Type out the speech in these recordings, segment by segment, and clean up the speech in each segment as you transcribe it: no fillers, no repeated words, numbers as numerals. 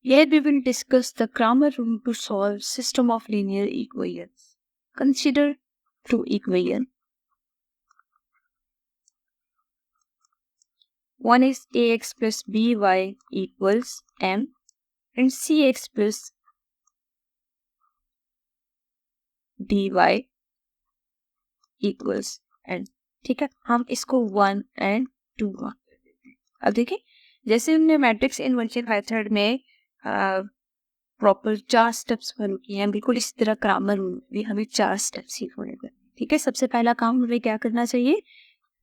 Here we will discuss the grammar rule to solve system of linear equations. Consider two equations. One is ax plus by equals m and cx plus dy equals n. ठीक है, हम इसको 1 and 2 मान लेते हैं. अब देखिए, जैसे हमने मैट्रिक्स इन्वर्जन मेथड में प्रॉपर 4 स्टेप्स फॉलो किए हैं, बिल्कुल इसी तरह ग्रामर रूल भी हमें 4 स्टेप्स ही फॉलो करने हैं. ठीक है, सबसे पहला काम हमें क्या करना चाहिए,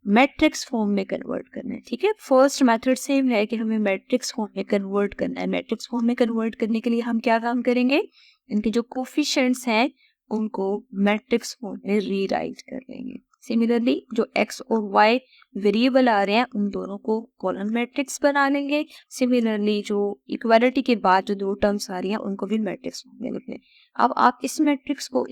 मैट्रिक्स फॉर्म में कन्वर्ट करना है. ठीक है, फर्स्ट मेथड सेम है कि हमें मैट्रिक्स फॉर्म में कन्वर्ट करना है. मैट्रिक्स फॉर्म में कन्वर्ट करने के लिए हम क्या काम करेंगे, इनके जो कोफिशिएंट्स हैं उनको मैट्रिक्स फॉर्म में रीराइट कर लेंगे. सिमिलरली जो x और y वेरिएबल आ रहे हैं उन दोनों को कॉलम मैट्रिक्स बना लेंगे. सिमिलरली जो इक्वालिटी के बाद जो दो टर्म्स आ रही हैं उनको भी मैट्रिक्स फॉर्म में लिख लें. अब आप इस मैट्रिक्स को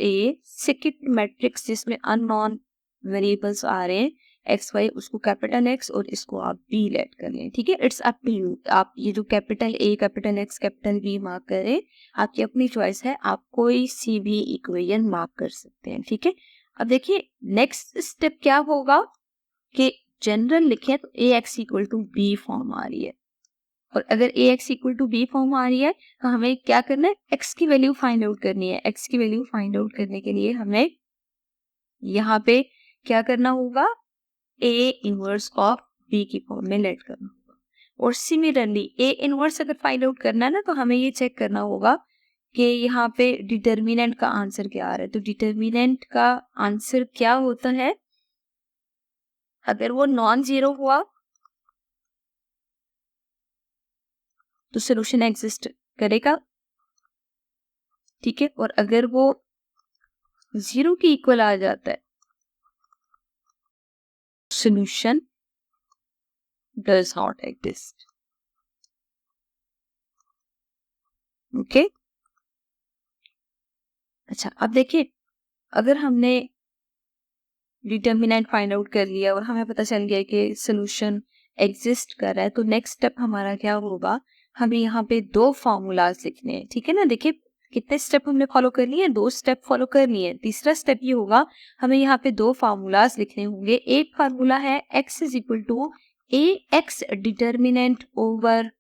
सेकंड मैट्रिक्स जिसमें अननोन वेरिएबल्स आ रहे हैं एक्स वाई, उसको कैपिटल एक्स और इसको आप बी लेट कर लें. ठीक है, इट्स अप टू यू. आप ये जो capital A, capital X, capital B mark करें, आपकी अपनी चॉइस है. आप कोई सी भी इक्वेशन मार्क कर सकते हैं. ठीक है, अब देखिए नेक्स्ट स्टेप क्या होगा कि जनरल लिखें तो A x equal to B form आ रही है. और अगर A x equal to B form आ रही है तो हमें क्या करना है, एक्स की वैल्यू फाइंड आउट करनी है. एक्स की वैल्यू फाइंड आउट करने के लिए हमें यहाँ पे क्या करना होगा, ए इनवर्स ऑफ बी की फॉर्म में लेट करना होगा. और सिमिलरली ए इनवर्स अगर फाइंड आउट करना है ना, तो हमें ये चेक करना होगा कि यहाँ पे डिटर्मिनेंट का आंसर क्या आ रहा है. तो डिटर्मिनेंट का आंसर क्या होता है, अगर वो नॉन जीरो हुआ तो सोल्यूशन एग्जिस्ट करेगा. ठीक है, और अगर वो जीरो के इक्वल आ जाता है solution does not exist. Okay, अच्छा अब देखिए, अगर हमने डिटर्मिनेंट फाइंड आउट कर लिया और हमें पता चल गया कि सोल्यूशन एग्जिस्ट कर रहा है, तो नेक्स्ट स्टेप हमारा क्या होगा, हमें यहाँ पे दो फार्मूलाज लिखने हैं. ठीक है ना, देखिए कितने स्टेप हमने फॉलो कर लिए, 2 स्टेप फॉलो कर लिए. तीसरा स्टेप ये होगा, हमें यहाँ पे 2 फार्मूलाज लिखने होंगे. एक फार्मूला है x is equal to A x determinant over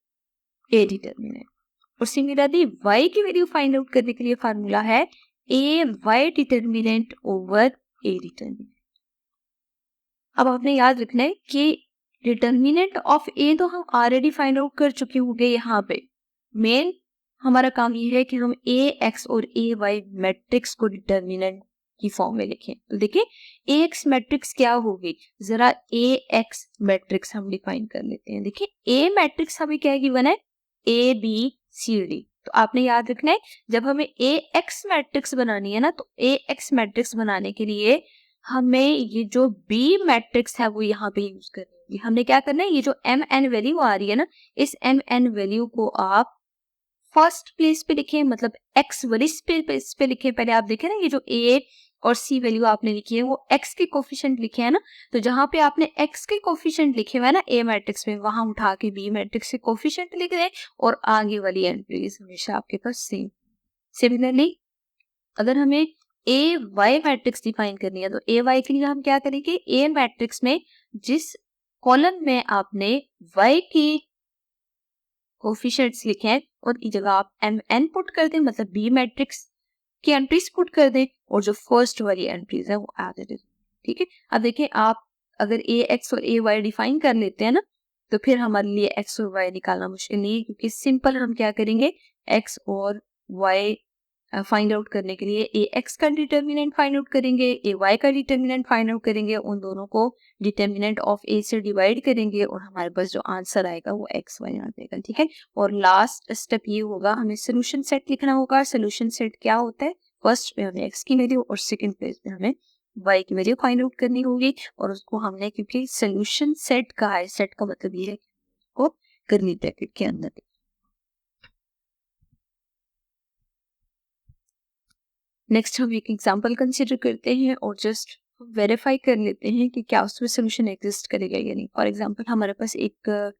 A determinant, और सिमिलरली y की वैल्यू फाइंड आउट करने के लिए फार्मूला है A y determinant over A determinant. अब आपने याद रखना है कि डिटर्मिनेंट ऑफ ए तो हम ऑलरेडी फाइंड आउट कर चुके होंगे. यहाँ पे मेन हमारा काम ये है कि हम ए एक्स और ए वाई मैट्रिक्स को डिटर्मिनेंट की फॉर्म में लिखें. तो देखिए ए एक्स मैट्रिक्स क्या होगी, जरा ए एक्स मैट्रिक्स हम डिफाइन कर लेते हैं. देखिए ए मैट्रिक्स हमें क्या गिवन है, ए बी सी डी. तो आपने याद रखना है, जब हमें ए एक्स मैट्रिक्स बनानी है ना, तो ए एक्स मैट्रिक्स बनाने के लिए हमें ये जो बी मैट्रिक्स है वो यहाँ पे यूज करनी है. हमने क्या करना है, ये जो एम एन वैल्यू आ रही है ना, इस एम एन वैल्यू को आप फर्स्ट प्लेस पे लिखे, मतलब एक्स वाली प्लेस पे लिखे. पहले आप देखें ना, ये जो ए और सी वैल्यू आपने लिखी है वो एक्स के कोफिशिएंट लिखे हैं ना, तो जहां पे आपने एक्स के कोफिशिएंट लिखे हुए हैं ना ए मैट्रिक्स में, वहां उठा के बी मैट्रिक्स के कोफिशिएंट लिख दें और आगे वाली एंट्रीज हमेशा आपके पास सेम. सिमिलरली अगर हमें ए वाई मैट्रिक्स डिफाइन करनी है, तो ए वाई के लिए हम क्या करेंगे, ए मैट्रिक्स में जिस कॉलम में आपने वाई की कोफिशिएंट्स लिखे हैं उनकी जगह आप एम एन पुट कर दें, मतलब बी मैट्रिक्स की एंट्रीज पुट कर दें, और जो फर्स्ट वाली एंट्रीज है वो एज इट इज. ठीक है, अब देखिए आप अगर ए एक्स और ए वाई डिफाइन कर लेते हैं ना, तो फिर हमारे लिए एक्स और वाई निकालना मुश्किल नहीं है, क्योंकि सिंपल हम क्या करेंगे, एक्स और वाई फाइंड आउट करने के लिए ए एक्स का डिटर्मिनेंट फाइंड आउट करेंगे, ए वाई का डिटर्मिनेंट फाइंड आउट करेंगे, उन दोनों को डिटर्मिनेंट ऑफ ए से डिवाइड करेंगे और हमारे पास जो आंसर आएगा वो एक्स वाई आ जाएगा. ठीक है, और लास्ट स्टेप ये होगा, हमें सोल्यूशन सेट लिखना होगा. सोल्यूशन सेट क्या होता है, फर्स्ट पे हमें एक्स की वैल्यू और सेकंड पेज पे हमें वाई की वैल्यू फाइंड आउट करनी होगी, और उसको हमने, क्योंकि सोल्यूशन सेट का है, सेट का मतलब ये है को करली ब्रैकेट के अंदर. नेक्स्ट हम एक एग्जांपल कंसीडर करते हैं और जस्ट वेरीफाई कर लेते हैं कि क्या उसमें सोल्यूशन एग्जिस्ट करेगा या नहीं. फॉर एग्जांपल हमारे पास एक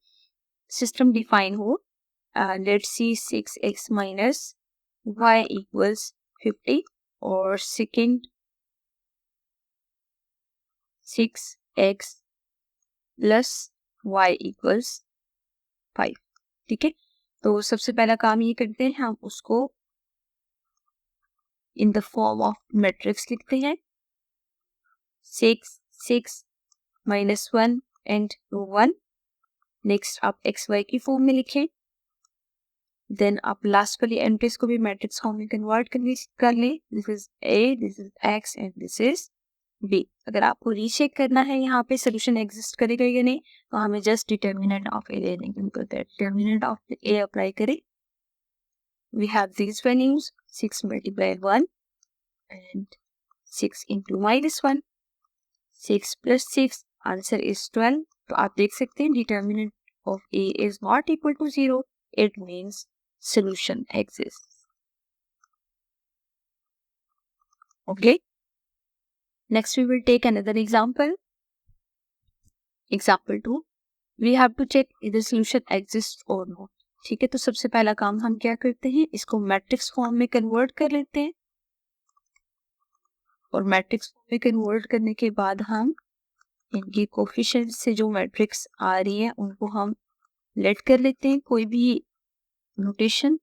सिस्टम डिफाइन हो let's see 6x minus y equals 50 और second 6x plus y equals 5। ठीक है, तो सबसे पहला काम ये करते हैं, हम उसको in the form of matrix लिखते हैं। 6 6 minus 1 and 1। नेक्स्ट आप एक्स वाई की फॉर्म में लिखें। देन आप लास्ट वाली एंट्रीज को भी मैट्रिक्स फॉर्म में कन्वर्ट कर लें। This is A, this is X and this is B. अगर आपको रीचेक करना है यहाँ पे सोल्यूशन एग्जिस्ट करेगा या नहीं, तो हमें जस्ट डिटर्मिनेंट ऑफ ए लेने की जरूरत है। डिटर्मिनेंट ऑफ ए अप्लाई करें। We have these values 6 multiply 1 and 6 into -1, 6 plus 6, answer is 12। तो आप देख सकते हैं determinant of A is not equal to 0, it means solution exists. Okay, next we will take another example. Example 2, we have to check if the solution exists or not. ठीक है, तो सबसे पहला काम हम क्या करते हैं, इसको मैट्रिक्स फॉर्म में कन्वर्ट कर लेते हैं और मैट्रिक्स फॉर्म में कन्वर्ट करने के बाद हम इनकी कोफिशिएंट से जो मैट्रिक्स आ रही है उनको हम लेट कर लेते हैं कोई भी notation.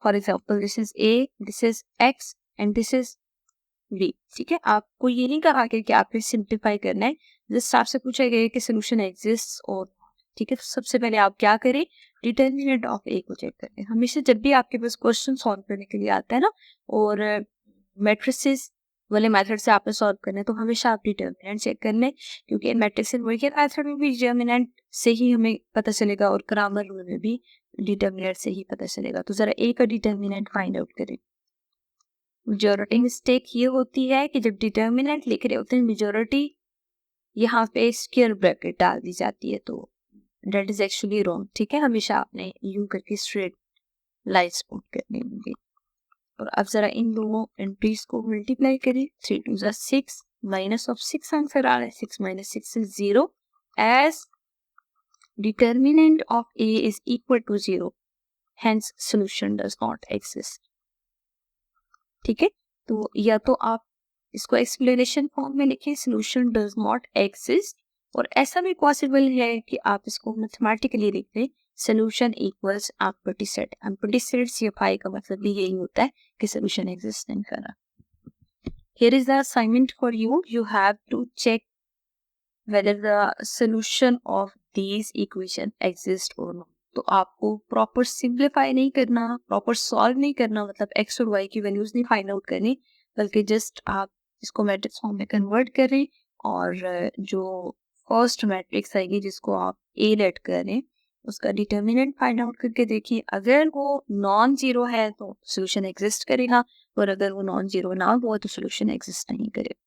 For example this is A, this is X and this is B. ठीक है, आपको ये नहीं कहा कि आपको सिंप्लीफाई करना है, जस्ट आपसे पूछा गया कि सोल्यूशन एग्जिस्ट और। ठीक है, तो सबसे पहले आप क्या करें, डिटर्मिनेंट ऑफ ए को चेक करें। हमेशा जब भी आपके पास क्वेश्चन सॉल्व करने के लिए आता है ना और मैट्रिसेस वाले मेथड से आपने सॉल्व करना है, तो हमेशा आप डिटर्मिनेंट चेक करना है, क्योंकि मैट्रिक्स मेथड में भी डिटर्मिनेंट से ही हमें पता चलेगा और ग्रामर रूल में भी डिटर्मिनेंट से ही पता चलेगा। तो जरा ए का डिटर्मिनेंट फाइंड आउट करें। मेजॉरिटी मिस्टेक ये होती है कि जब डिटर्मिनेंट लिख रहे होते हैं मेजॉरिटी यहाँ पे स्क्वायर ब्रैकेट डाल दी जाती है, तो दैट इज एक्चुअली रॉन्ग। ठीक है, हमेशा आपने यूं करके स्ट्रेट लाइंस पुट करनी होंगी। और अब जरा इन दोनों एंट्रीज को मल्टीप्लाई करें। 3 2 जा 6, माइनस ऑफ 6 आंसर आ रहा है। 6 minus 6 is 0 as determinant of A is equal to 0, hence solution does not exist। ठीक है, तो या तो आप इसको एक्सप्लेनेशन फॉर्म में लिखें सोल्यूशन डज नॉट एग्जिस्ट, और ऐसा भी पॉसिबल है कि आप इसको मैथमेटिकली लिख दें solution equals empty set. Empty set CFI का मतलब भी यही होता है कि सोल्यूशन एग्जिस्ट नहीं कर रहा। Here is the assignment for you, you have to check whether the solution of these equation exist और नॉट। तो आपको प्रॉपर सिंप्लीफाई नहीं करना, प्रॉपर सॉल्व नहीं करना, मतलब एक्स और वाई की वैल्यूज नहीं फाइंड आउट करनी, बल्कि जस्ट आप इसको मैट्रिक्स फॉर्म में कन्वर्ट करें और जो फर्स्ट मैट्रिक्स आएगी जिसको आप ए लेट करें उसका डिटर्मिनेंट फाइंड आउट करके देखिए। अगर वो नॉन जीरो है तो सोल्यूशन एग्जिस्ट करेगा, और अगर वो नॉन जीरो ना हो तो सोल्यूशन एग्जिस्ट नहीं करेगा।